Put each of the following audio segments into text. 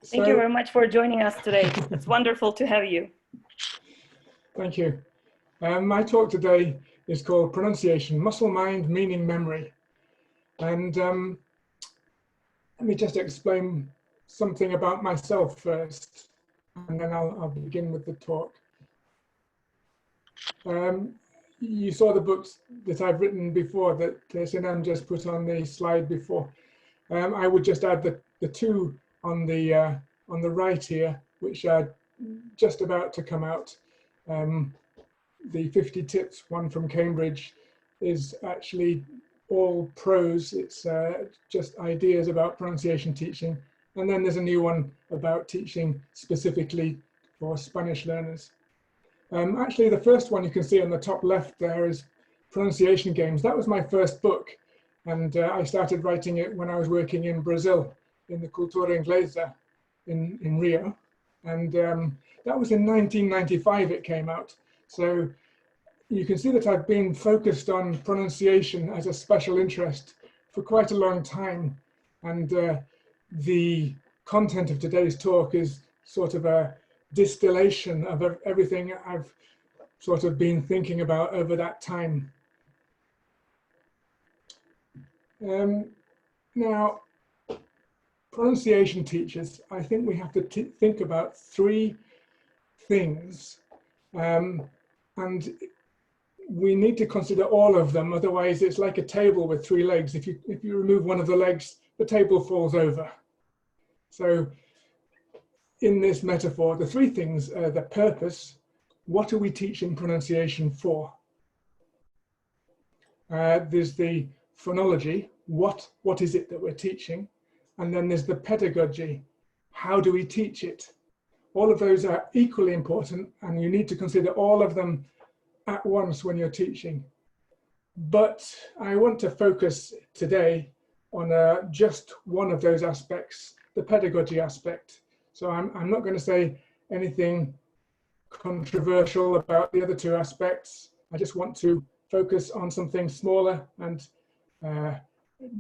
Thank you very much for joining us today. It's wonderful to have you. Thank you. My talk today is called Pronunciation, Muscle Mind, Meaning Memory. And let me just explain something about myself first, and then I'll begin with the talk. You saw the books that I've written before that Sinan just put on the slide before. I would just add the two on the right here, which are just about to come out. The 50 tips one from Cambridge is actually all prose. It's just ideas about pronunciation teaching. And then there's a new one about teaching specifically for Spanish learners. Actually, the first one you can see on the top left there is Pronunciation Games. That was my first book. And I started writing it when I was working in Brazil, in the Cultura Inglesa in Rio. And that was in 1995 it came out. So you can see that I've been focused on pronunciation as a special interest for quite a long time. And the content of today's talk is sort of a distillation of everything I've sort of been thinking about over that time. Now, pronunciation teachers, I think we have to think about three things. And we need to consider all of them, otherwise it's like a table with three legs. If you remove one of the legs, the table falls over. So in this metaphor, the three things are the purpose. What are we teaching pronunciation for? There's the phonology. What is it that we're teaching? And then there's the pedagogy. How do we teach it? All of those are equally important, and you need to consider all of them at once when you're teaching. But I want to focus today on just one of those aspects, the pedagogy aspect. So I'm not going to say anything controversial about the other two aspects. I just want to focus on something smaller and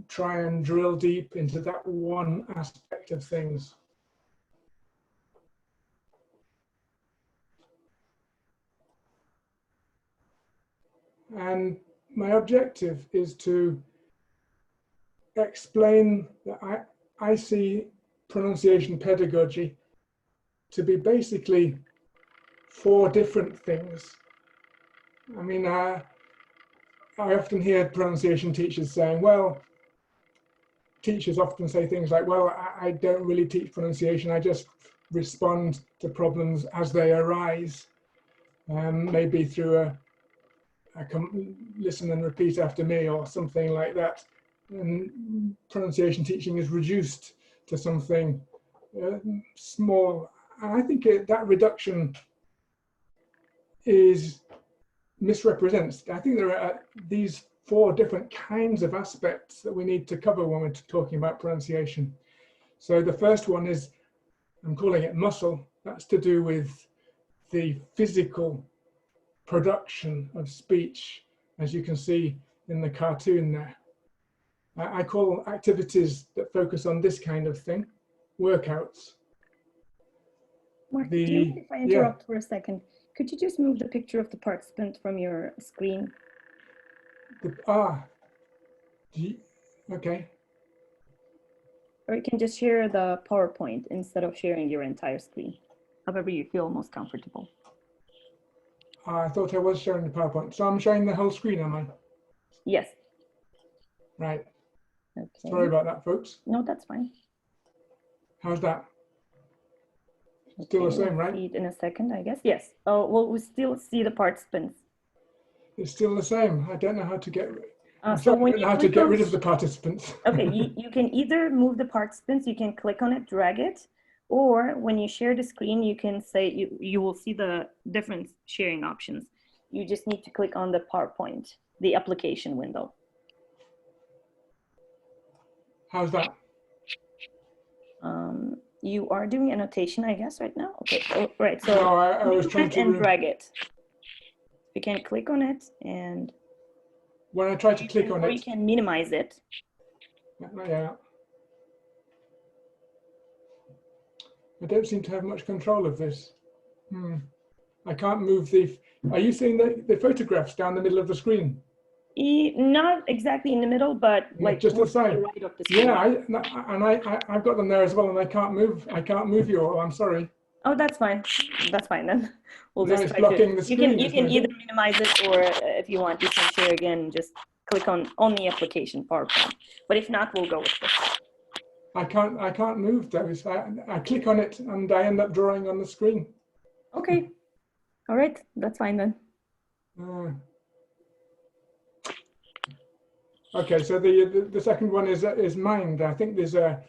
try and drill deep into that one aspect of things. And my objective is to explain that I see pronunciation pedagogy to be basically four different things. I mean, I often hear pronunciation teachers saying, well, teachers often say things like, well, I don't really teach pronunciation, I just respond to problems as they arise, maybe through a listen and repeat after me or something like that. And pronunciation teaching is reduced to something small. And I think that reduction misrepresents. I think there are these four different kinds of aspects that we need to cover when we're talking about pronunciation. So the first one is, I'm calling it muscle. That's to do with the physical production of speech, as you can see in the cartoon there. I call activities that focus on this kind of thing workouts. Mark, do you mind if I interrupt for a second? Could you just move the picture of the participant from your screen? Okay. Or you can just share the PowerPoint instead of sharing your entire screen, however you feel most comfortable. I thought I was sharing the PowerPoint. So I'm sharing the whole screen, am I? Yes. Right. Okay. Sorry about that, folks. No, that's fine. How's that? Still the same, right? See it in a second, I guess. Yes. Oh, well, we still see the participants. It's still the same. I don't know how to get. So when you how to get rid of the participants. Okay, you can either move the participants. You can click on it, drag it, or when you share the screen, you can say you will see the different sharing options. You just need to click on the PowerPoint, the application window. How's that? You are doing annotation, I guess, right now. Okay, so, right. So no, I was trying to drag it. You can click on it, and when I try to click on it, you can minimize it. Yeah. I don't seem to have much control of this. I can't move the, are you seeing the photographs down the middle of the screen? Not exactly in the middle, but like just towards the aside. right of the screen. Yeah, I've got them there as well, and I can't move you all. I'm sorry. Oh, that's fine. That's fine then. We'll No, just it's try blocking to. the screen, You can isn't either it? minimize it, or if you want, you can share again. Just click on the application PowerPoint. But if not, we'll go with this. I can't move those. I click on it and I end up drawing on the screen. Okay. All right. That's fine then. Okay, so the second one is mind. I think there's a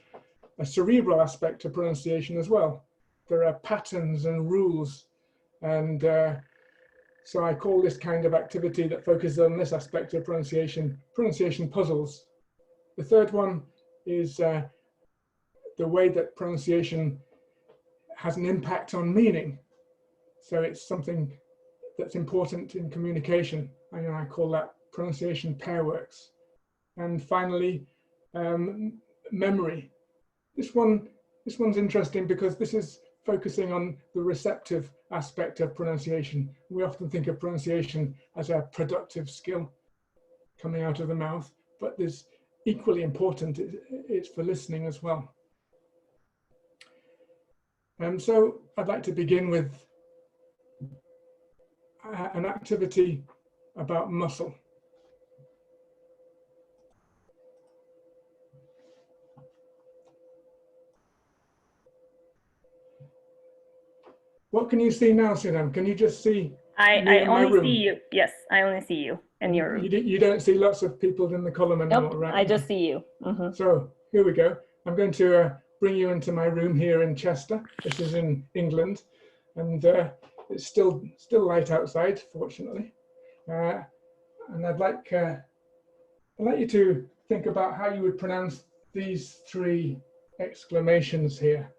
cerebral aspect to pronunciation as well. There are patterns and rules, and so I call this kind of activity that focuses on this aspect of pronunciation puzzles. The third one is the way that pronunciation has an impact on meaning. So it's something that's important in communication. I call that pronunciation pairworks. And finally, memory. This one's interesting because this is focusing on the receptive aspect of pronunciation. We often think of pronunciation as a productive skill coming out of the mouth, but there's equally important, it's for listening as well. So I'd like to begin with an activity about muscle. What can you see now, Sinan? Can you just see I only see you. Yes, I only see you in your room. You don't see lots of people in the column anymore, Nope, right? I just see you. Mm-hmm. So here we go. I'm going to bring you into my room here in Chester. This is in England, and it's still light outside, fortunately. And I'd like you to think about how you would pronounce these three exclamations here.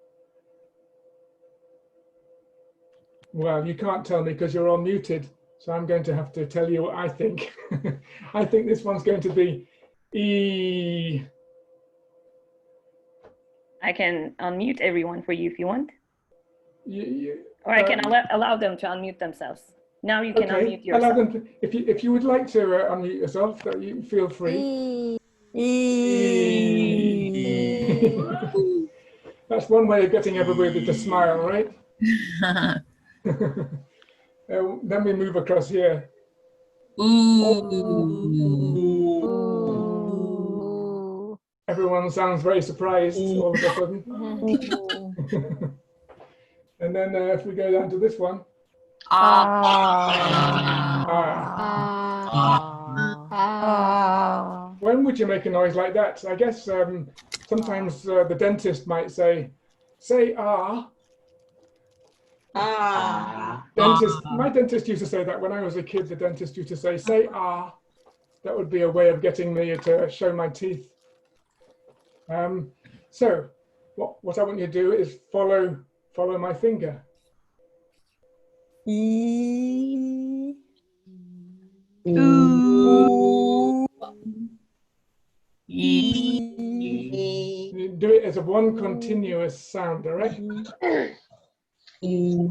Well, you can't tell me because you're all muted, so I'm going to have to tell you what I think. I think this one's going to be E. I can unmute everyone for you if you want. Or I can allow them to unmute themselves. Now you can unmute yourself. Allow them to, if you would like to unmute yourself, you feel free. That's one way of getting everybody to smile, right? Then we move across here. Ooh. Everyone sounds very surprised all of a sudden. And then if we go down to this one. When would you make a noise like that? I guess sometimes the dentist might say ah. My dentist used to say that when I was a kid. The dentist used to say ah. That would be a way of getting me to show my teeth. So what I want you to do is follow my finger. E. You do it as a one continuous sound, all right? You're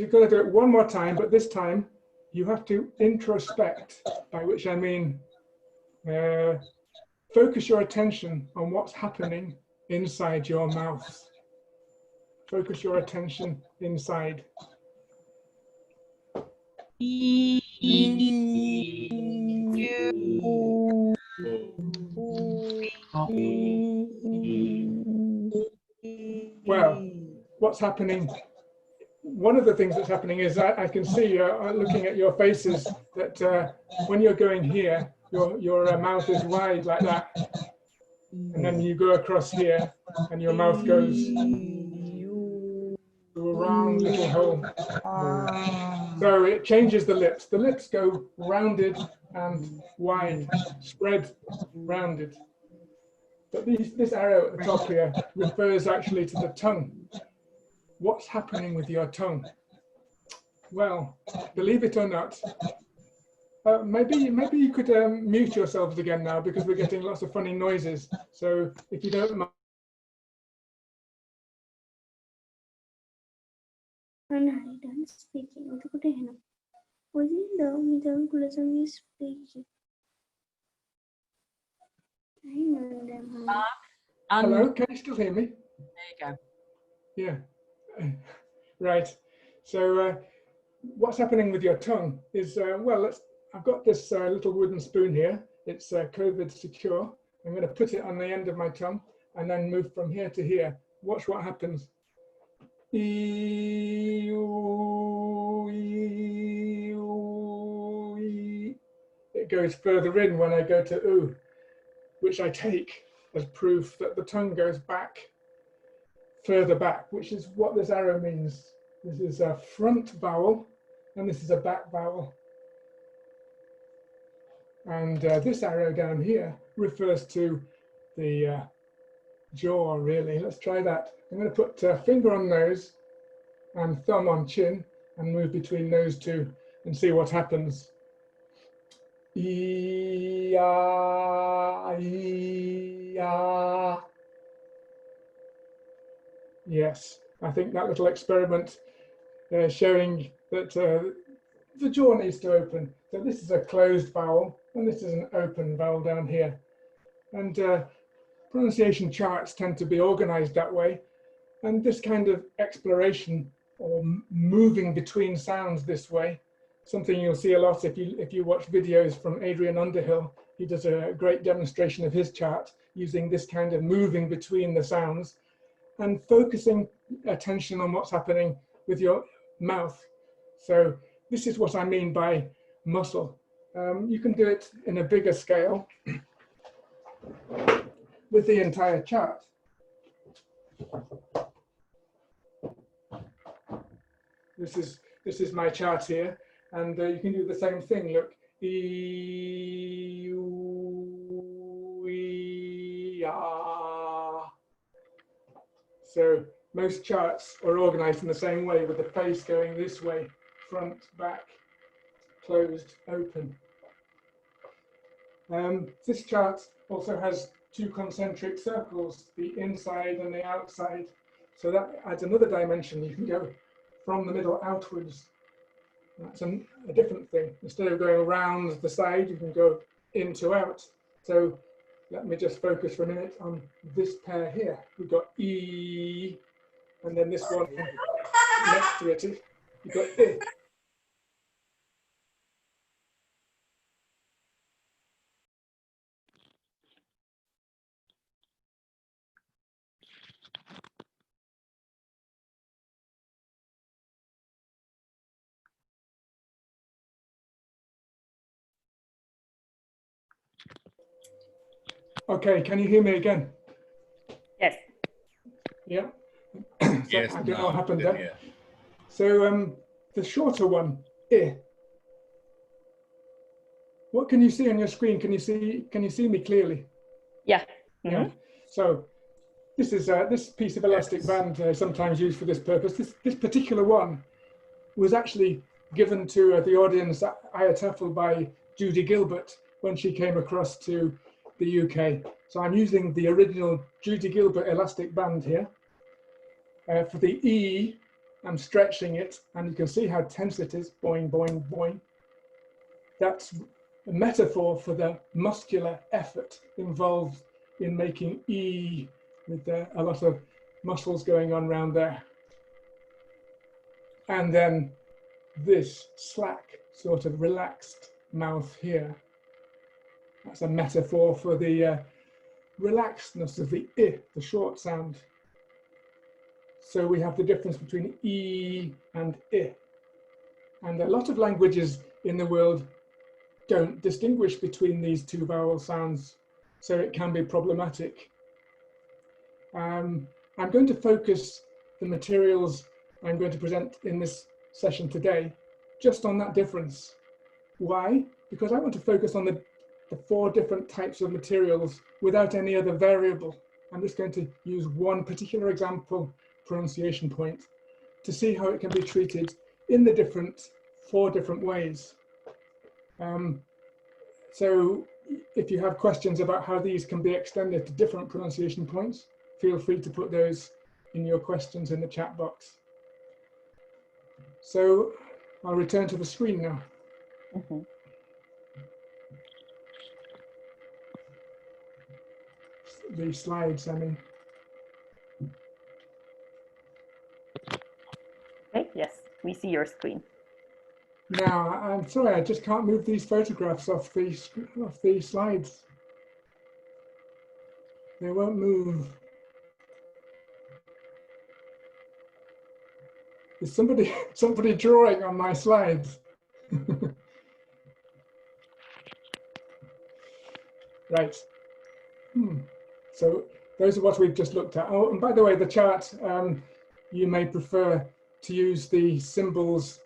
going to do it one more time, but this time you have to introspect, by which I mean focus your attention on what's happening inside your mouth. Focus your attention inside. Well, what's happening? One of the things that's happening is that I can see, looking at your faces, that when you're going here, your mouth is wide like that. And then you go across here, and your mouth goes to a round little hole. So it changes the lips. The lips go rounded and wide, spread, rounded. But this arrow at the top here refers actually to the tongue. what's happening with your tongue? Well, believe it or not, maybe you could mute yourselves again now, because we're getting lots of funny noises. So if you don't mind. I'm speaking. Within the middle column is speaking. I know them. Hello, can you still hear me? There you go. Yeah. Right. So what's happening with your tongue is, well, I've got this little wooden spoon here. It's COVID secure. I'm going to put it on the end of my tongue and then move from here to here. Watch what happens. It goes further in when I go to oo, which I take as proof that the tongue goes back, further back, which is what this arrow means. This is a front vowel and this is a back vowel. And this arrow down here refers to the jaw, really. Let's try that. I'm going to put finger on nose and thumb on chin and move between those two and see what happens. Yes, I think that little experiment showing that the jaw needs to open. So this is a closed vowel and this is an open vowel down here. And pronunciation charts tend to be organized that way. And this kind of exploration or moving between sounds this way, something you'll see a lot if you watch videos from Adrian Underhill. He does a great demonstration of his chart using this kind of moving between the sounds and focusing attention on what's happening with your mouth. So this is what I mean by muscle. You can do it in a bigger scale with the entire chart. This is my chart here, and you can do the same thing. Look, E, U, E, A. So most charts are organized in the same way, with the face going this way, front, back, closed, open. This chart also has two concentric circles, the inside and the outside. So that adds another dimension. You can go from the middle outwards. That's a different thing. Instead of going around the side, you can go in to out. So let me just focus for a minute on this pair here. We've got E, and then this one next to it, you've got I. Okay, can you hear me again? Yes. Yeah. So Yes, I don't know what happened there. Yeah. So the shorter one, I. What can you see on your screen? Can you see me clearly? Yeah. Yeah. So this is this piece of elastic band sometimes used for this purpose. This particular one was actually given to the audience at IATEFL by Judy Gilbert when she came across to the UK. So I'm using the original Judy Gilbert elastic band here. For the E, I'm stretching it, and you can see how tense it is. Boing, boing, boing. That's a metaphor for the muscular effort involved in making E, with a lot of muscles going on around there. And then this slack, sort of relaxed mouth here. That's a metaphor for the relaxedness of the I, the short sound. So we have the difference between E and I. And a lot of languages in the world don't distinguish between these two vowel sounds, so it can be problematic. I'm going to focus the materials I'm going to present in this session today just on that difference. Why? Because I want to focus on the 4 different types of materials without any other variable. I'm just going to use one particular example pronunciation point to see how it can be treated in the 4 different ways. So if you have questions about how these can be extended to different pronunciation points, feel free to put those in your questions in the chat box. So I'll return to the screen now. Mm-hmm. The slides, I mean. Okay, yes, we see your screen. Now, I'm sorry, I just can't move these photographs off the slides. They won't move. Is somebody drawing on my slides? Right. So those are what we've just looked at. Oh, and by the way, the chart, you may prefer to use the symbols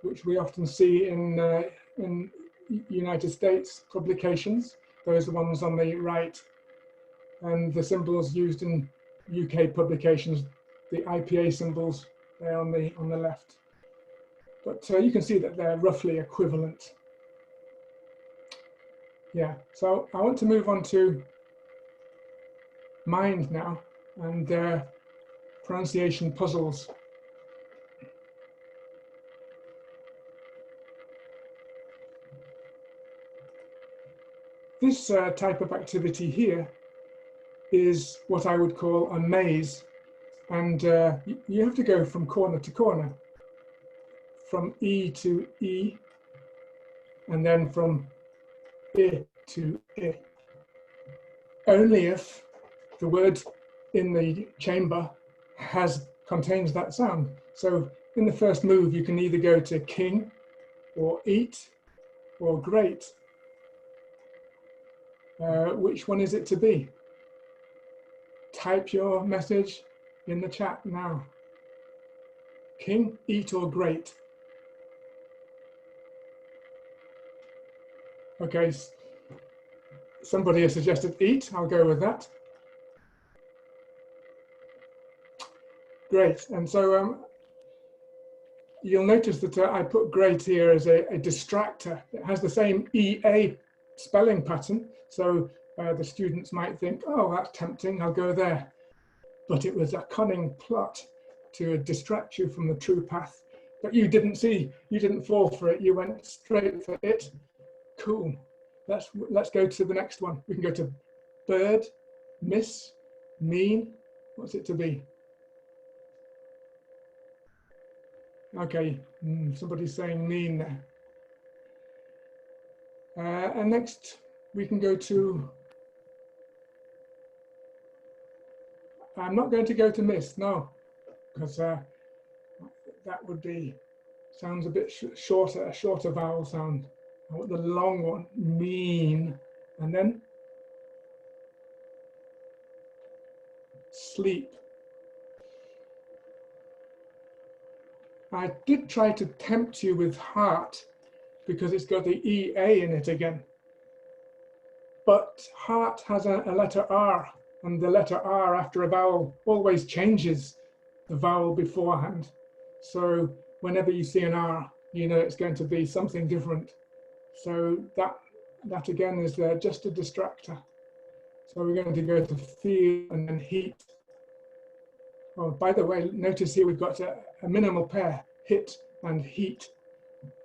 which we often see in United States publications. Those are the ones on the right. And the symbols used in UK publications, the IPA symbols, they're on the left. But you can see that they're roughly equivalent. Yeah, so I want to move on to mind now and pronunciation puzzles. This type of activity here is what I would call a maze. And you have to go from corner to corner, from E to E, and then from I to I. Only if the word in the chamber contains that sound. So in the first move, you can either go to king or eat or great. Which one is it to be? Type your message in the chat now. King, eat, or great? Okay, somebody has suggested eat. I'll go with that. Great. And so you'll notice that I put great here as a distractor. It has the same EA spelling pattern. So the students might think, oh, that's tempting, I'll go there. But it was a cunning plot to distract you from the true path. But you didn't fall for it. You went straight for it. Cool. Let's go to the next one. We can go to bird, miss, mean. What's it to be? Okay, somebody's saying mean there. And next we can go to, I'm not going to go to miss, no, because that would be, sounds a bit shorter, a shorter vowel sound. I want the long one, mean, and then sleep. I did try to tempt you with heart because it's got the EA in it again. But heart has a letter R, and the letter R after a vowel always changes the vowel beforehand. So whenever you see an R, you know it's going to be something different. So that again is just a distractor. So we're going to go to feel and then heat. Oh, by the way, notice here we've got a minimal pair, hit and heat.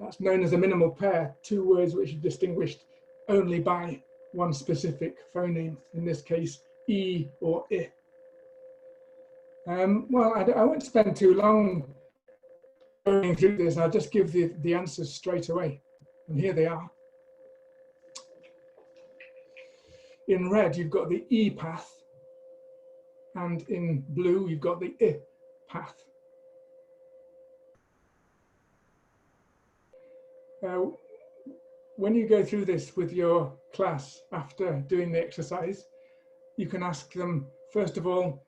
That's known as a minimal pair, 2 words which are distinguished only by one specific phoneme, in this case, E or I. Well, I won't spend too long going through this. I'll just give the answers straight away. And here they are. In red, you've got the E path. And in blue, you've got the I path. When you go through this with your class after doing the exercise, you can ask them, first of all,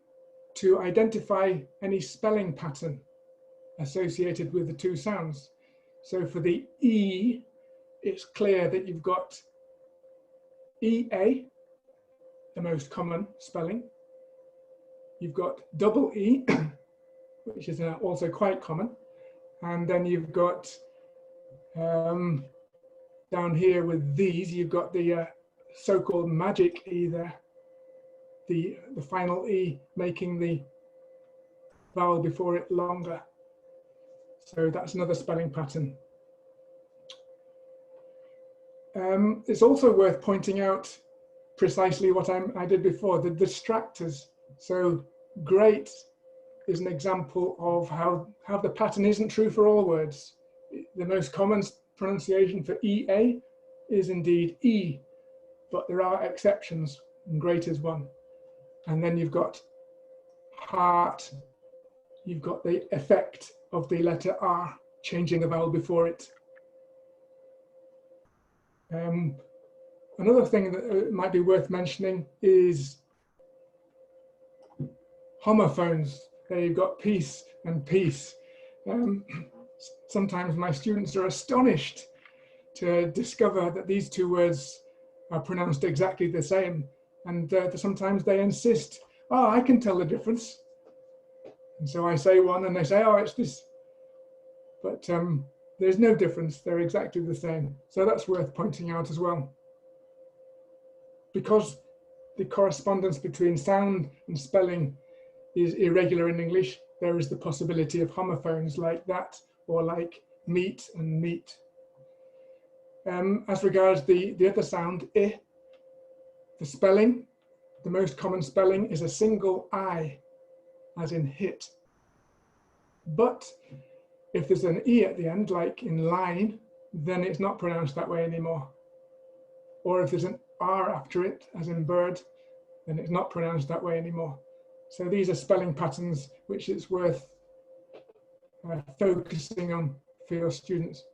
to identify any spelling pattern associated with the 2 sounds. So for the E, it's clear that you've got EA, the most common spelling. You've got double E, which is also quite common. And then you've got down here with these, you've got the so-called magic E there, the final E making the vowel before it longer. So that's another spelling pattern. It's also worth pointing out precisely what I did before, the distractors. So great is an example of how the pattern isn't true for all words. The most common pronunciation for EA is indeed E, but there are exceptions, and great is one. And then you've got heart, you've got the effect of the letter R, changing the vowel before it. Another thing that might be worth mentioning is homophones. There you've got peace and peace. Sometimes my students are astonished to discover that these two words are pronounced exactly the same. And sometimes they insist, oh, I can tell the difference. And so I say one and they say, oh, it's this. But there's no difference, they're exactly the same. So that's worth pointing out as well. Because the correspondence between sound and spelling is irregular in English, there is the possibility of homophones like that, or like meat and meat. As regards the other sound, I, the spelling, the most common spelling is a single I, as in hit. But if there's an E at the end, like in line, then it's not pronounced that way anymore. Or if there's an R after it, as in bird, then it's not pronounced that way anymore. So these are spelling patterns which it's worth focusing on for your students.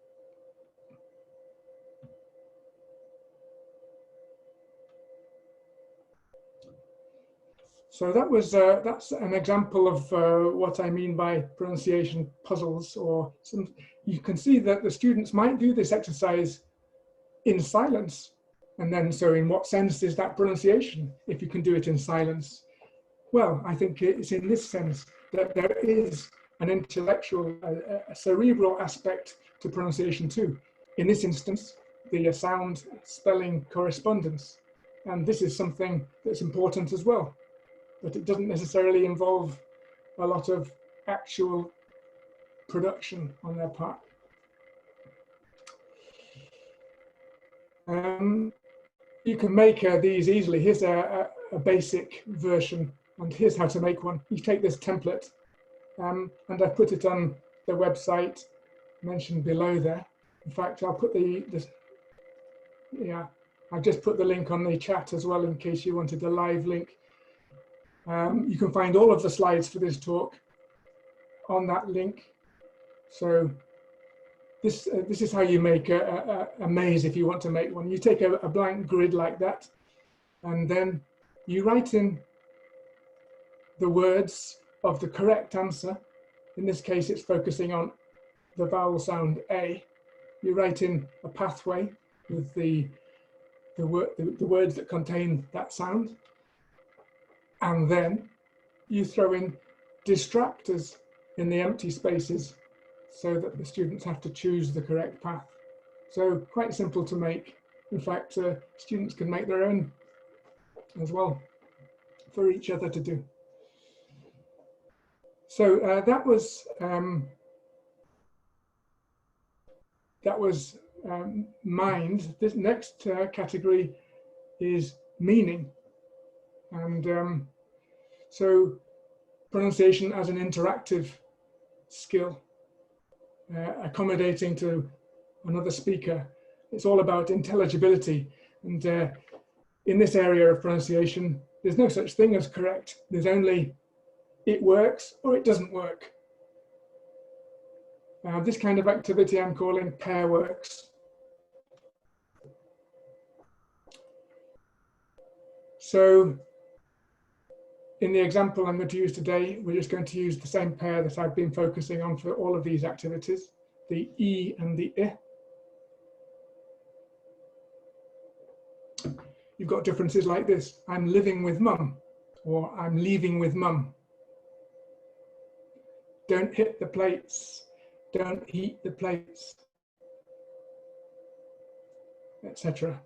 So that was that's an example of what I mean by pronunciation puzzles. Or you can see that the students might do this exercise in silence. And then, so in what sense is that pronunciation if you can do it in silence? Well, I think it's in this sense that there is an intellectual, a cerebral aspect to pronunciation too. In this instance, the sound spelling correspondence. And this is something that's important as well, but it doesn't necessarily involve a lot of actual production on their part. You can make these easily. Here's a basic version, and here's how to make one. You take this template, and I've put it on the website mentioned below there. In fact, I'll put I've just put the link on the chat as well in case you wanted a live link. You can find all of the slides for this talk on that link. So this is how you make a maze if you want to make one. You take a blank grid like that, and then you write in the words of the correct answer. In this case, it's focusing on the vowel sound A. You write in a pathway with the words that contain that sound. And then you throw in distractors in the empty spaces so that the students have to choose the correct path. So quite simple to make. In fact, students can make their own as well for each other to do. So that was mind. This next category is meaning. And so pronunciation as an interactive skill, accommodating to another speaker. It's all about intelligibility. And in this area of pronunciation, there's no such thing as correct. There's only it works or it doesn't work. This kind of activity I'm calling pair works. So in the example I'm going to use today, we're just going to use the same pair that I've been focusing on for all of these activities, the E and the I. You've got differences like this. I'm living with mum, or I'm leaving with mum. don't hit the plates, don't heat the plates, etc.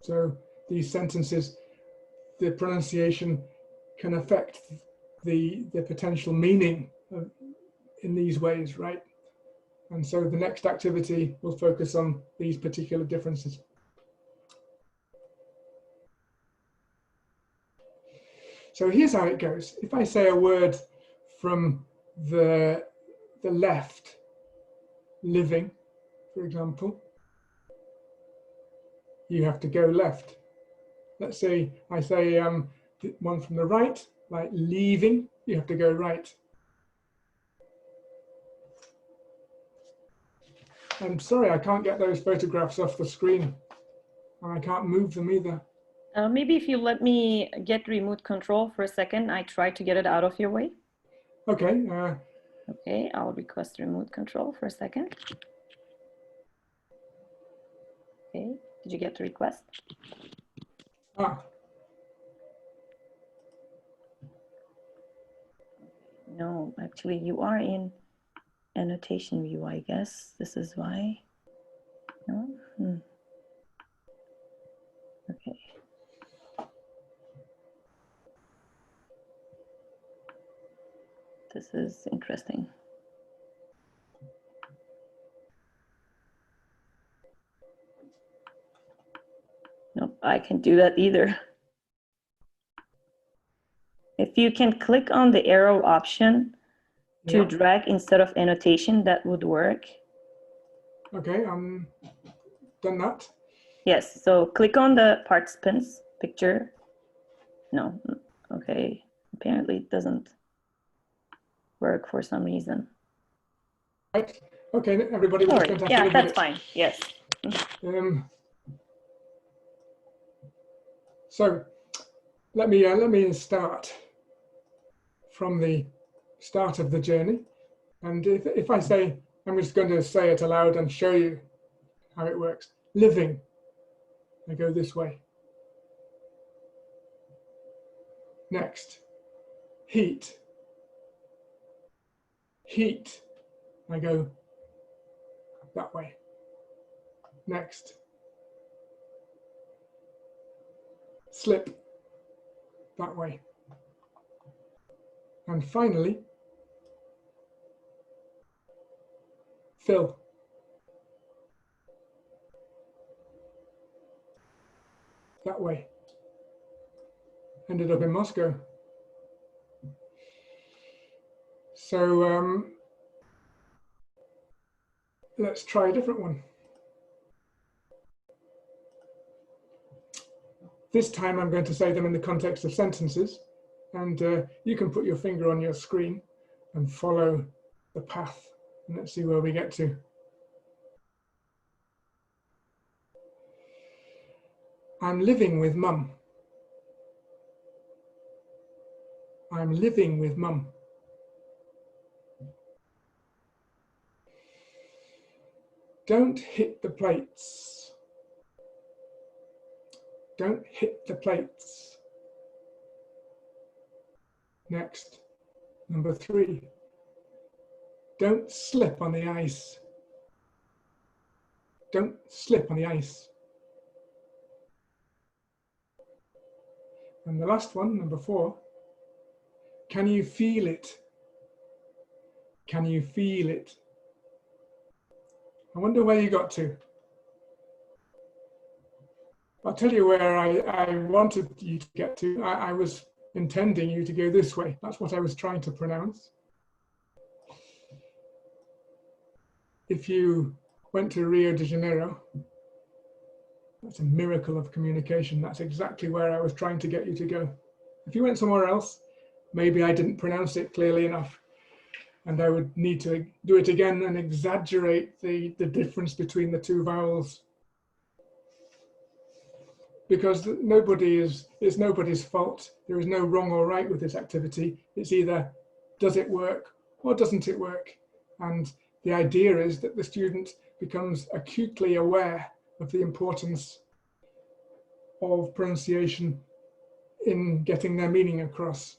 So these sentences, the pronunciation can affect the potential meaning in these ways, right? And so the next activity will focus on these particular differences. So here's how it goes. If I say a word from the left, living, for example, you have to go left. Let's say I say one from the right, like leaving, you have to go right. I'm sorry, I can't get those photographs off the screen, and I can't move them either. Maybe if you let me get remote control for a second, I try to get it out of your way. Okay. Okay, I'll request remote control for a second. Okay, did you get the request? Ah. No, actually you are in annotation view, I guess. This is why. No? Okay. This is interesting. Nope, I can't do that either. If you can click on the arrow option to drag instead of annotation, that would work. Okay, done that. Yes, so click on the participants picture. No, okay, apparently it doesn't work for some reason. Right, okay, everybody was going to have yeah, to that's fine, yes. So let me start from the start of the journey. And if I say, I'm just going to say it aloud and show you how it works. Living, I go this way. Next, heat. Heat, I go that way. Next, slip, that way. And finally, fill. That way. Ended up in Moscow. So let's try a different one. This time I'm going to say them in the context of sentences, and you can put your finger on your screen and follow the path. And let's see where we get to. I'm living with mum. I'm living with mum. Don't hit the plates. Don't hit the plates. Next, number 3. Don't slip on the ice. Don't slip on the ice. And the last one, number 4. Can you feel it? Can you feel it? I wonder where you got to. I'll tell you where I wanted you to get to. I was intending you to go this way. That's what I was trying to pronounce. If you went to Rio de Janeiro, that's a miracle of communication. That's exactly where I was trying to get you to go. If you went somewhere else, maybe I didn't pronounce it clearly enough, and I would need to do it again and exaggerate the difference between the 2 vowels. Because it's nobody's fault. There is no wrong or right with this activity. It's either does it work or doesn't it work? And the idea is that the student becomes acutely aware of the importance of pronunciation in getting their meaning across.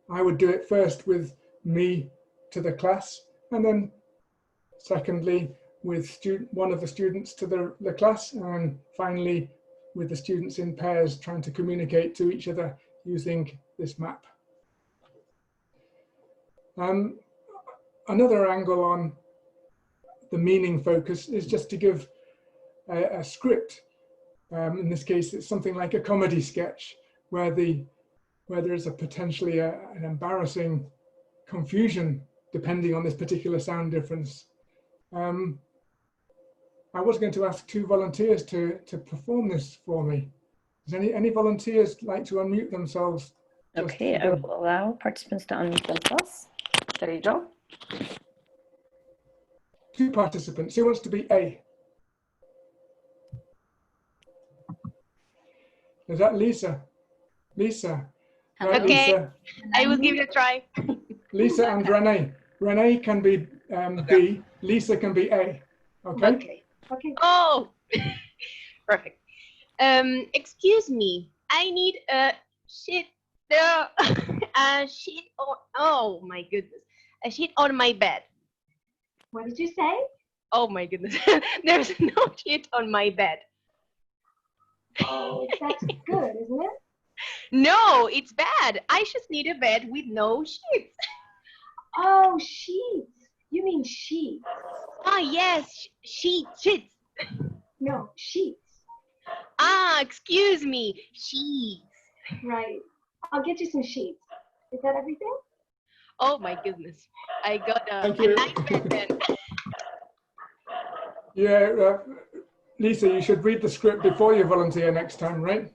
I would do it first with me to the class, and then secondly with one of the students to the class, and finally with the students in pairs trying to communicate to each other using this map. Another angle on the meaning focus is just to give a script. In this case, it's something like a comedy sketch where there is a potentially an embarrassing confusion depending on this particular sound difference. I was going to ask 2 volunteers to perform this for me. Does any volunteers like to unmute themselves? Okay, I will allow participants to unmute themselves. There you go. 2 participants. Who wants to be A? Is that Lisa? Lisa. Right, Okay, Lisa. I will give it a try. Lisa and Renee. Renee can be B. Lisa can be A. Okay. Okay. Okay. Oh, perfect. Excuse me. I need a sheet. A sheet. Oh my goodness. A sheet on my bed. What did you say? Oh my goodness. There's no sheet on my bed. Oh, that's good, isn't it? No, it's bad. I just need a bed with no sheets. Oh, sheets. You mean sheets? Ah, yes, sheets. No, sheets. Ah, excuse me, sheets. Right. I'll get you some sheets. Is that everything? Oh my goodness. I got a Thank you. nice bed then. Yeah, Lisa, you should read the script before you volunteer next time, right?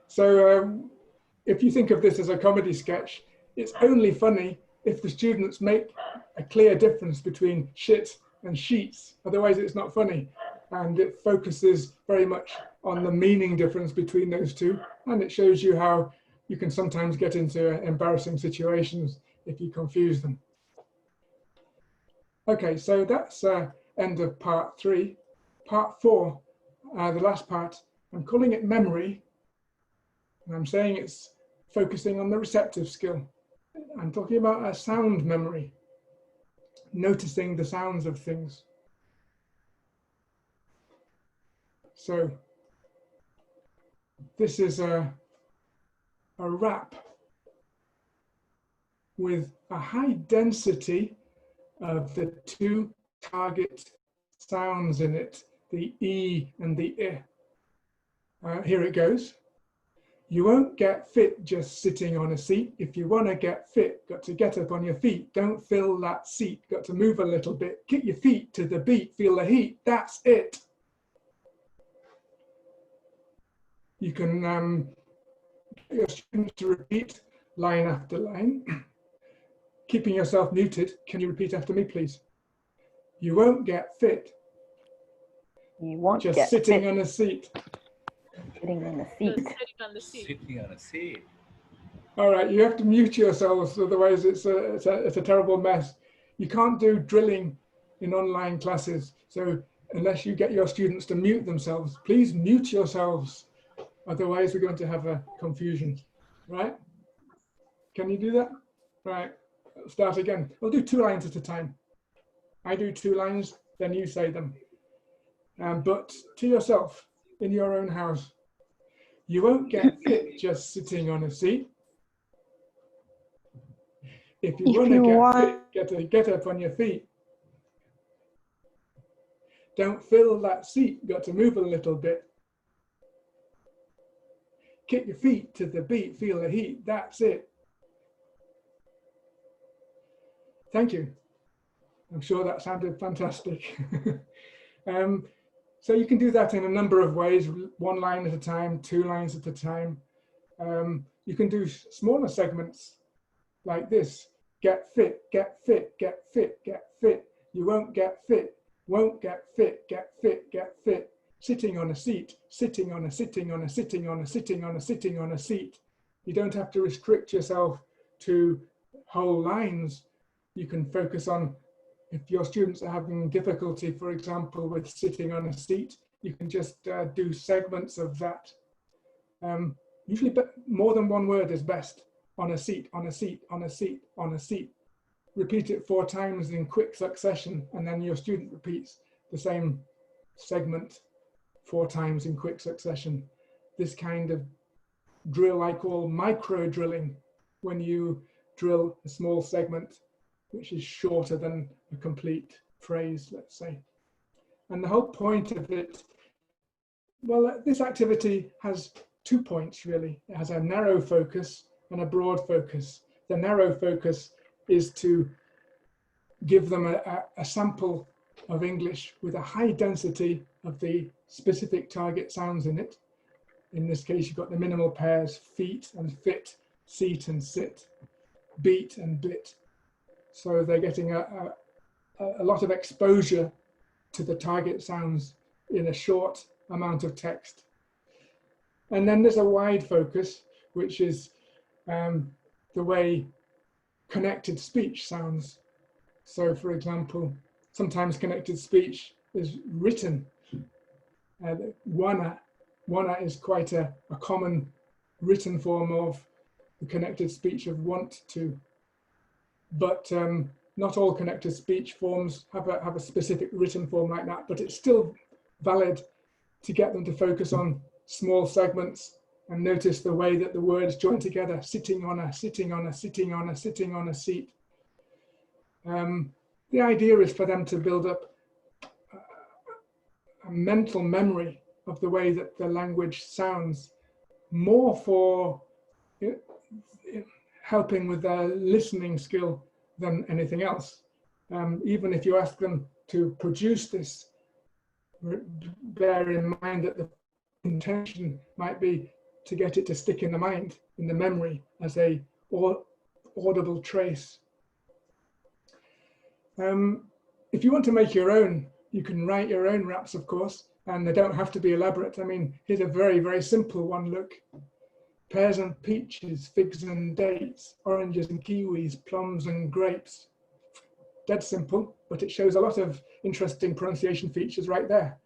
So if you think of this as a comedy sketch, it's only funny if the students make a clear difference between shit and sheets. Otherwise, it's not funny. And it focuses very much on the meaning difference between those two. And it shows you how you can sometimes get into embarrassing situations if you confuse them. Okay, so that's end of part 3. Part 4, the last part, I'm calling it memory. And I'm saying it's focusing on the receptive skill. I'm talking about a sound memory, noticing the sounds of things. So this is a rap with a high density of the 2 target sounds in it, the E and the I. Here it goes. You won't get fit just sitting on a seat. If you want to get fit, got to get up on your feet. Don't fill that seat, got to move a little bit. Kick your feet to the beat, feel the heat. That's it. You can get your students to repeat line after line. Keeping yourself muted, can you repeat after me, please? You won't get fit. You won't just get sitting fit. on a seat. Sitting on a seat. Sitting on a seat. All right, you have to mute yourselves, otherwise it's a terrible mess. You can't do drilling in online classes, so unless you get your students to mute themselves, please mute yourselves. Otherwise, we're going to have a confusion, right? Can you do that? Right, let's start again. We'll do 2 lines at a time. I do 2 lines, then you say them. But to yourself, in your own house. You won't get fit just sitting on a seat. If you want to get fit, get up on your feet. Don't fill that seat, got to move a little bit. Kick your feet to the beat, feel the heat, that's it. Thank you. I'm sure that sounded fantastic. So you can do that in a number of ways, 1 line at a time, 2 lines at a time. You can do smaller segments like this. Get fit, get fit, get fit, get fit. You won't get fit, won't get fit, get fit, get fit. Sitting on a seat, sitting on a, sitting on a, sitting on a, sitting on a, sitting on a seat. You don't have to restrict yourself to whole lines. You can focus on, if your students are having difficulty, for example, with sitting on a seat, you can just do segments of that. Usually more than 1 word is best. on a seat, on a seat, on a seat, on a seat. Repeat it 4 times in quick succession, and then your student repeats the same segment 4 times in quick succession. This kind of drill I call micro drilling, when you drill a small segment which is shorter than a complete phrase, let's say. And the whole point of it, well, this activity has 2 points really. It has a narrow focus and a broad focus. The narrow focus is to give them a sample of English with a high density of the specific target sounds in it. In this case, you've got the minimal pairs, feet and fit, seat and sit, beat and bit. So they're getting a lot of exposure to the target sounds in a short amount of text. And then there's a wide focus, which is the way connected speech sounds. So for example, sometimes connected speech is written. Wana is quite a common written form of the connected speech of want to. But not all connected speech forms have a specific written form like that, but it's still valid to get them to focus on small segments and notice the way that the words join together, sitting on a, sitting on a, sitting on a, sitting on a seat. The idea is for them to build up a mental memory of the way that the language sounds, more for helping with their listening skill than anything else. Even if you ask them to produce this, bear in mind that the intention might be to get it to stick in the mind, in the memory, as a audible trace. If you want to make your own, you can write your own raps, of course, and they don't have to be elaborate. I mean, here's a very, very simple one, look. Pears and peaches, figs and dates, oranges and kiwis, plums and grapes. Dead simple, but it shows a lot of interesting pronunciation features right there.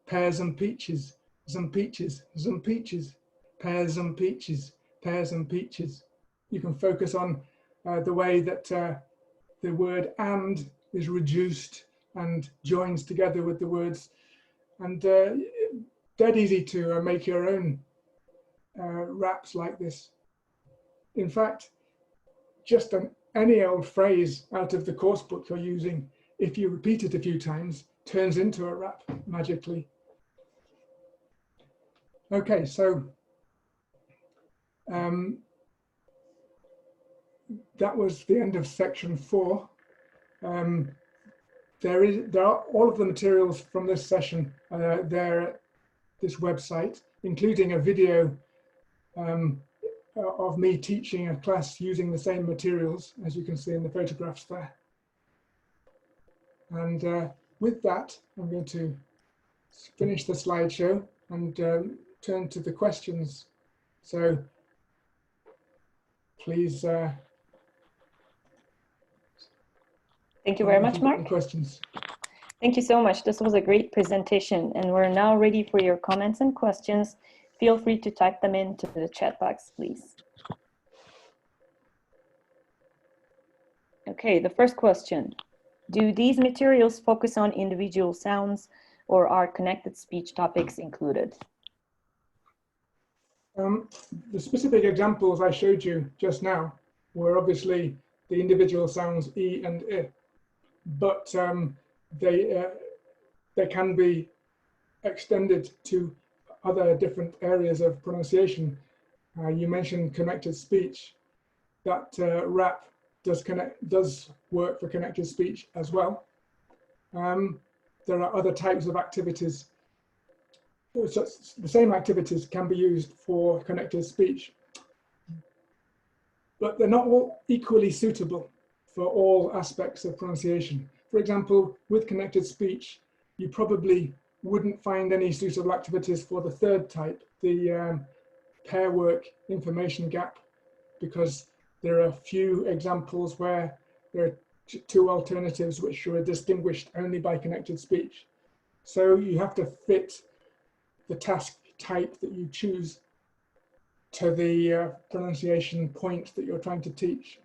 Pears and peaches, some peaches, some peaches, pears and peaches, pears and peaches. You can focus on the way that the word and is reduced and joins together with the words. And dead easy to make your own raps like this. In fact, just any old phrase out of the course book you're using, if you repeat it a few times, turns into a rap magically. Okay, so that was the end of section 4. There are all of the materials from this session there at this website, including a video of me teaching a class using the same materials, as you can see in the photographs there. And with that, I'm going to finish the slideshow and turn to the questions. So please. Thank you very much, Mark. Questions. Thank you so much. This was a great presentation, and we're now ready for your comments and questions. Feel free to type them into the chat box, please. Okay, the first question. Do these materials focus on individual sounds, or are connected speech topics included? The specific examples I showed you just now were obviously the individual sounds E and I, but they can be extended to other different areas of pronunciation. You mentioned connected speech. That rap does work for connected speech as well. There are other types of activities. So the same activities can be used for connected speech, but they're not all equally suitable for all aspects of pronunciation. For example, with connected speech, you probably wouldn't find any suitable activities for the third type, the pair work information gap, because there are a few examples where there are 2 alternatives which are distinguished only by connected speech. So you have to fit the task type that you choose to the pronunciation point that you're trying to teach.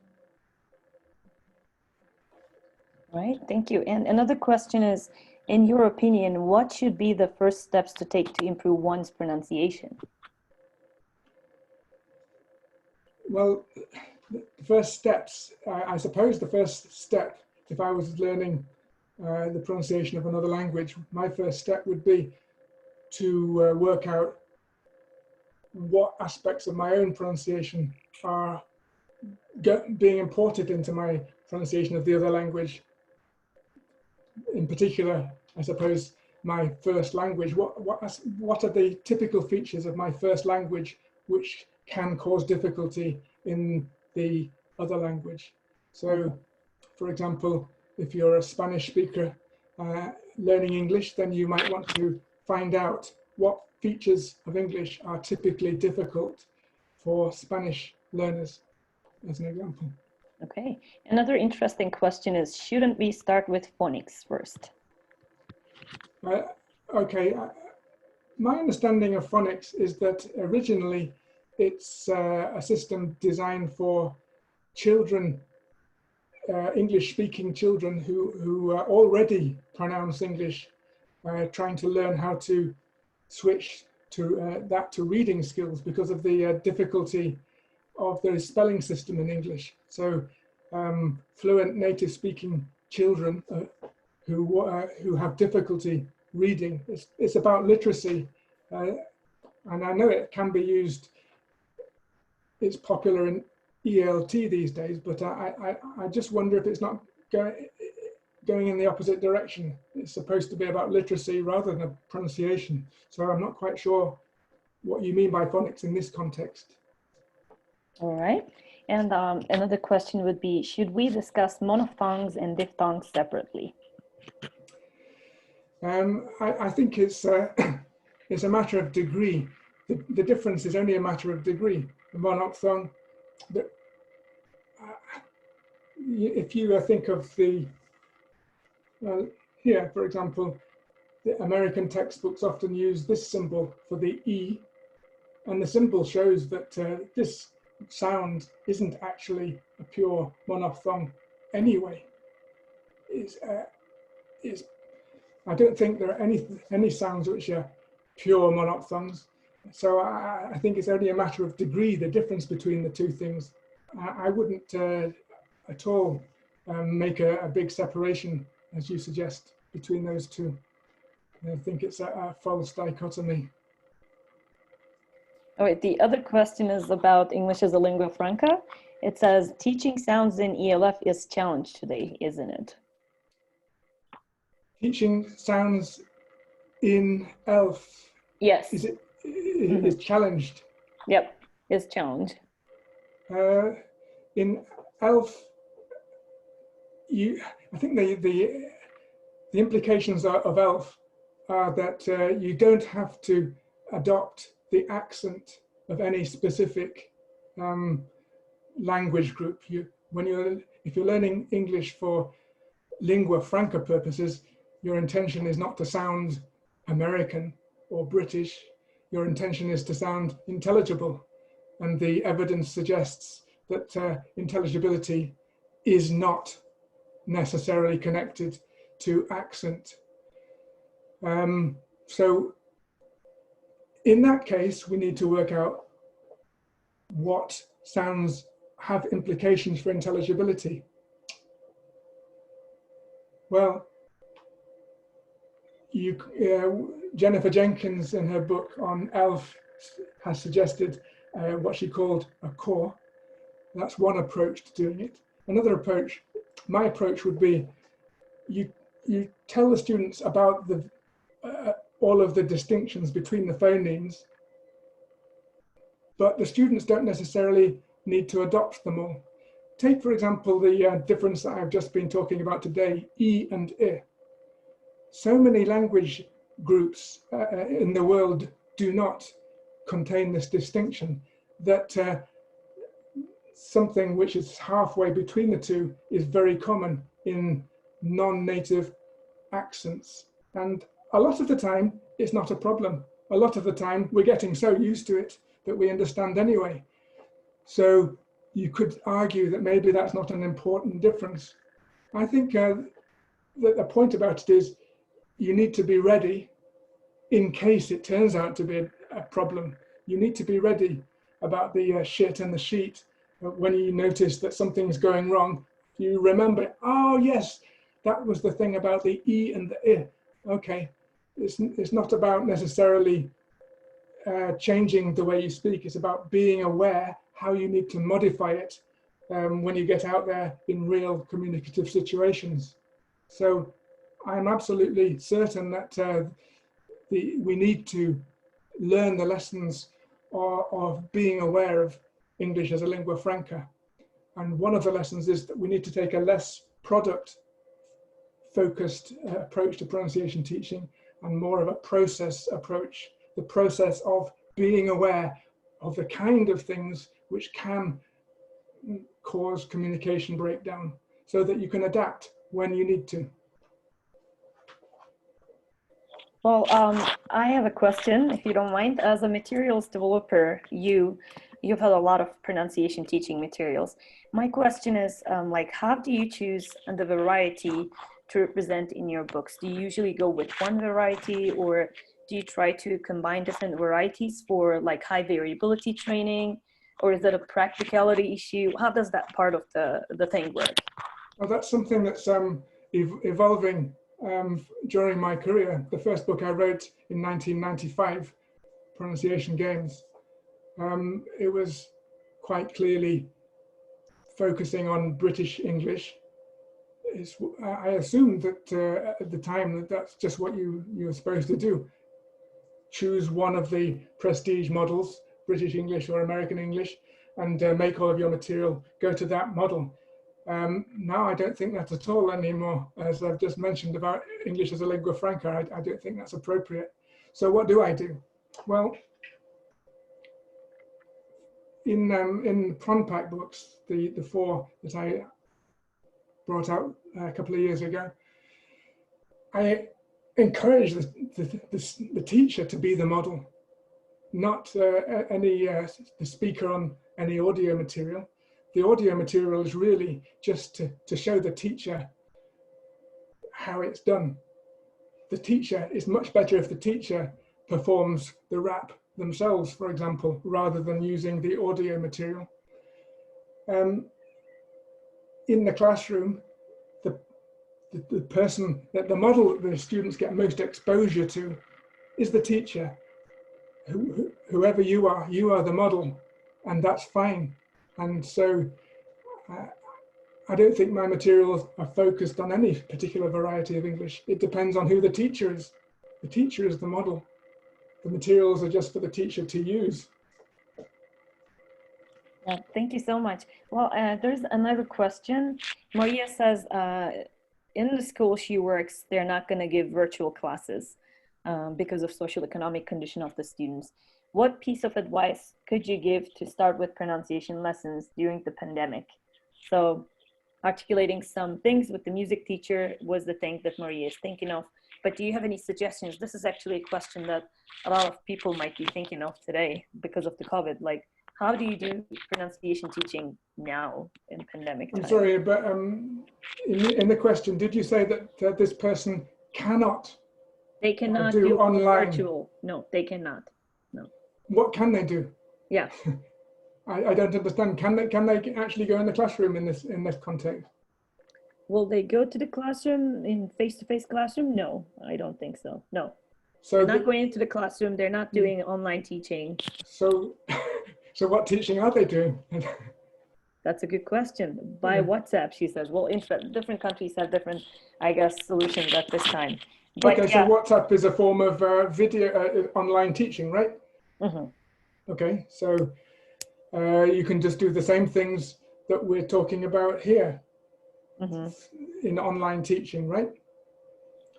Right, thank you. And another question is, in your opinion, what should be the first steps to take to improve one's pronunciation? Well, the first steps, I suppose the first step, if I was learning the pronunciation of another language, my first step would be to work out what aspects of my own pronunciation are being imported into my pronunciation of the other language. In particular, I suppose, my first language. What are the typical features of my first language which can cause difficulty in the other language? So, for example, if you're a Spanish speaker learning English, then you might want to find out what features of English are typically difficult for Spanish learners, as an example. Okay, another interesting question is, shouldn't we start with phonics first? Okay, my understanding of phonics is that originally it's a system designed for children, English-speaking children who already pronounce English, trying to learn how to switch to to reading skills because of the difficulty of the spelling system in English. So fluent native speaking children who have difficulty reading, it's about literacy, and I know it can be used, it's popular in ELT these days, but I just wonder if it's not going in the opposite direction. It's supposed to be about literacy rather than a pronunciation. So I'm not quite sure what you mean by phonics in this context. All right. And another question would be, should we discuss monophthongs and diphthongs separately? I think it's it's a matter of degree. The difference is only a matter of degree. The monophthong, if you think of the, here, for example, the American textbooks often use this symbol for the E, and the symbol shows that this sound isn't actually a pure monophthong anyway. I don't think there are any sounds which are pure monophthongs. So I think it's only a matter of degree, the difference between the two things. I wouldn't at all make a big separation, as you suggest, between those two. I think it's a false dichotomy. All right, the other question is about English as a lingua franca. It says, teaching sounds in ELF is challenged today, isn't it? Teaching sounds in ELF, Yes. is challenged? Yep, is challenged. In ELF, I think the implications of ELF are that you don't have to adopt the accent of any specific language group. If you're learning English for lingua franca purposes, your intention is not to sound American or British. Your intention is to sound intelligible, and the evidence suggests that intelligibility is not necessarily connected to accent. So in that case, we need to work out what sounds have implications for intelligibility. Well, Jennifer Jenkins in her book on ELF has suggested what she called a core. That's one approach to doing it. Another approach, my approach would be, you tell the students about all of the distinctions between the phonemes, but the students don't necessarily need to adopt them all. Take, for example, the difference that I've just been talking about today, E and I. So many language groups in the world do not contain this distinction, that something which is halfway between the two is very common in non-native accents. And a lot of the time, it's not a problem. A lot of the time, we're getting so used to it that we understand anyway. So you could argue that maybe that's not an important difference. I think that the point about it is you need to be ready in case it turns out to be a problem. You need to be ready about the shit and the sheet. When you notice that something's going wrong, you remember, oh yes, that was the thing about the E and the I. Okay, it's not about necessarily changing the way you speak. It's about being aware how you need to modify it when you get out there in real communicative situations. So I'm absolutely certain that we need to learn the lessons of being aware of English as a lingua franca. And one of the lessons is that we need to take a less product-focused approach to pronunciation teaching and more of a process approach, the process of being aware of the kind of things which can cause communication breakdown so that you can adapt when you need to. Well, I have a question, if you don't mind. As a materials developer, you've had a lot of pronunciation teaching materials. My question is, like, how do you choose the variety to represent in your books? Do you usually go with one variety, or do you try to combine different varieties for like high variability training, or is it a practicality issue? How does that part of the thing work? Well, that's something that's evolving during my career. The first book I wrote in 1995, Pronunciation Games, it was quite clearly focusing on British English. I assumed that at the time that's just what you were supposed to do. Choose one of the prestige models, British English or American English, and make all of your material go to that model. Now I don't think that at all anymore. As I've just mentioned about English as a lingua franca, I don't think that's appropriate. So what do I do? Well, in Pronpack books, the four that I brought out a couple of years ago, I encourage the teacher to be the model, not the speaker on any audio material. The audio material is really just to show the teacher how it's done. The teacher is much better if the teacher performs the rap themselves, for example, rather than using the audio material. In the classroom, the person, the model that the students get most exposure to is the teacher. Whoever you are the model, and that's fine. And so I don't think my materials are focused on any particular variety of English. It depends on who the teacher is. The teacher is the model. The materials are just for the teacher to use. Yeah, thank you so much. Well, there's another question. Maria says, in the school she works, they're not going to give virtual classes because of social economic condition of the students. What piece of advice could you give to start with pronunciation lessons during the pandemic? So articulating some things with the music teacher was the thing that Maria is thinking of. But do you have any suggestions? This is actually a question that a lot of people might be thinking of today because of the COVID. Like, how do you do pronunciation teaching now in pandemic time? I'm sorry, but in the question, did you say that this person cannot? They cannot do online virtual. No, they cannot. No. What can they do? Yeah. I don't understand. Can they actually go in the classroom in this context? Will they go to the classroom in face-to-face classroom? No, I don't think so. No. So they're not going into the classroom. They're not doing online teaching. So what teaching are they doing? That's a good question. By WhatsApp, she says. Well, different countries have different, I guess, solutions at this time. But okay, yeah. so WhatsApp is a form of video online teaching, right? Mm-hmm. Okay, so you can just do the same things that we're talking about here in online teaching, right?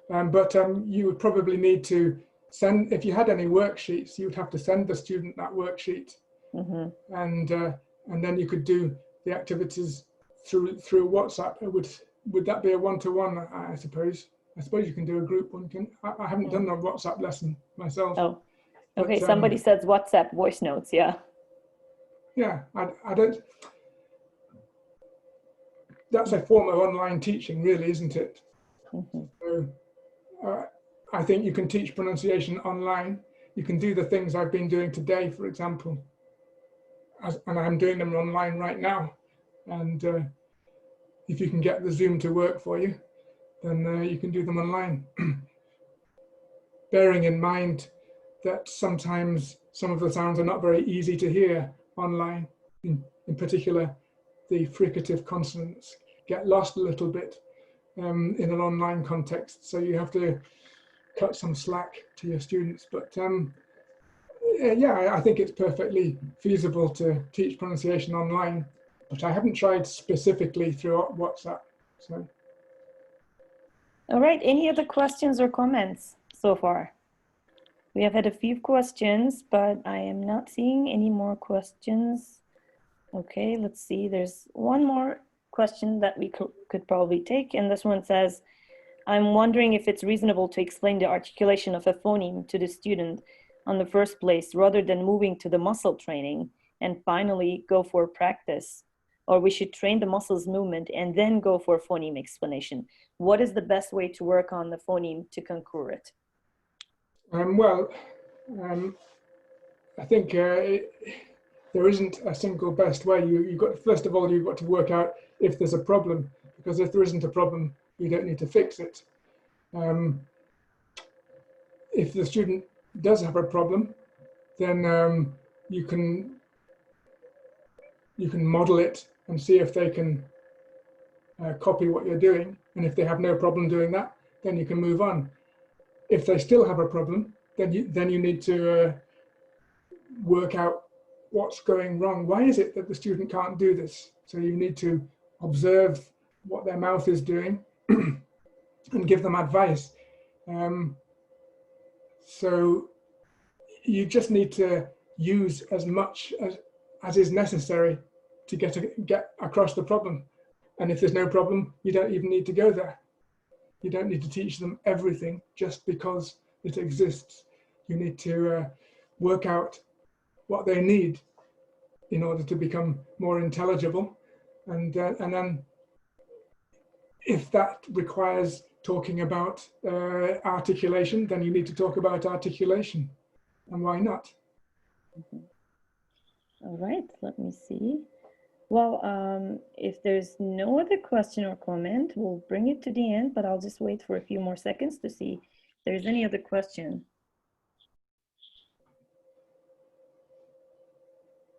But you would probably need to send, if you had any worksheets, you would have to send the student that worksheet, and then you could do the activities through WhatsApp. Would that be a one-to-one? I suppose. I suppose you can do a group one. I haven't done a WhatsApp lesson myself. Oh, Okay, But, somebody says WhatsApp voice notes, yeah. yeah, I don't, that's a form of online teaching, really, isn't it? Mhm. So, I think you can teach pronunciation online. You can do the things I've been doing today, for example, and I'm doing them online right now. And if you can get the Zoom to work for you, then you can do them online. Bearing in mind that sometimes some of the sounds are not very easy to hear online. In particular, the fricative consonants get lost a little bit in an online context. So you have to cut some slack to your students. But yeah, I think it's perfectly feasible to teach pronunciation online, but I haven't tried specifically through WhatsApp. So. All right, any other questions or comments so far? We have had a few questions, but I am not seeing any more questions. Okay, let's see. There's one more question that we could probably take, and this one says, I'm wondering if it's reasonable to explain the articulation of a phoneme to the student on the first place rather than moving to the muscle training and finally go for practice, or we should train the muscles movement and then go for phoneme explanation. What is the best way to work on the phoneme to conquer it? Well, I think there isn't a single best way. First of all, you've got to work out if there's a problem, because if there isn't a problem, you don't need to fix it. If the student does have a problem, then you can model it and see if they can copy what you're doing. And if they have no problem doing that, then you can move on. If they still have a problem, then you need to work out what's going wrong. Why is it that the student can't do this? So you need to observe what their mouth is doing and give them advice. So you just need to use as much as is necessary to get across the problem. And if there's no problem, you don't even need to go there. You don't need to teach them everything just because it exists. You need to work out what they need in order to become more intelligible. And then if that requires talking about articulation, then you need to talk about articulation. And why not? All right, let me see. Well, if there's no other question or comment, we'll bring it to the end, but I'll just wait for a few more seconds to see if there's any other question.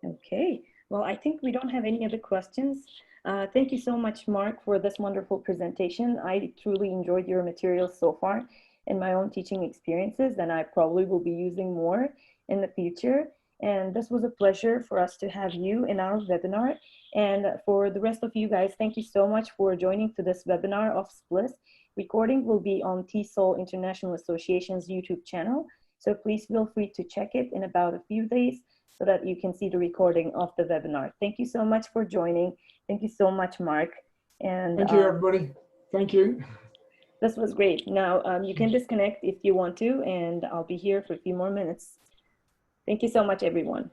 Okay, well, I think we don't have any other questions. Thank you so much, Mark, for this wonderful presentation. I truly enjoyed your materials so far in my own teaching experiences, and I probably will be using more in the future. And this was a pleasure for us to have you in our webinar. And for the rest of you guys, thank you so much for joining to this webinar of SPLIS. Recording will be on TESOL International Association's YouTube channel. So please feel free to check it in about a few days so that you can see the recording of the webinar. Thank you so much for joining. Thank you so much, Mark. And thank you, everybody. Thank you. This was great. Now you can disconnect if you want to, and I'll be here for a few more minutes. Thank you so much, everyone.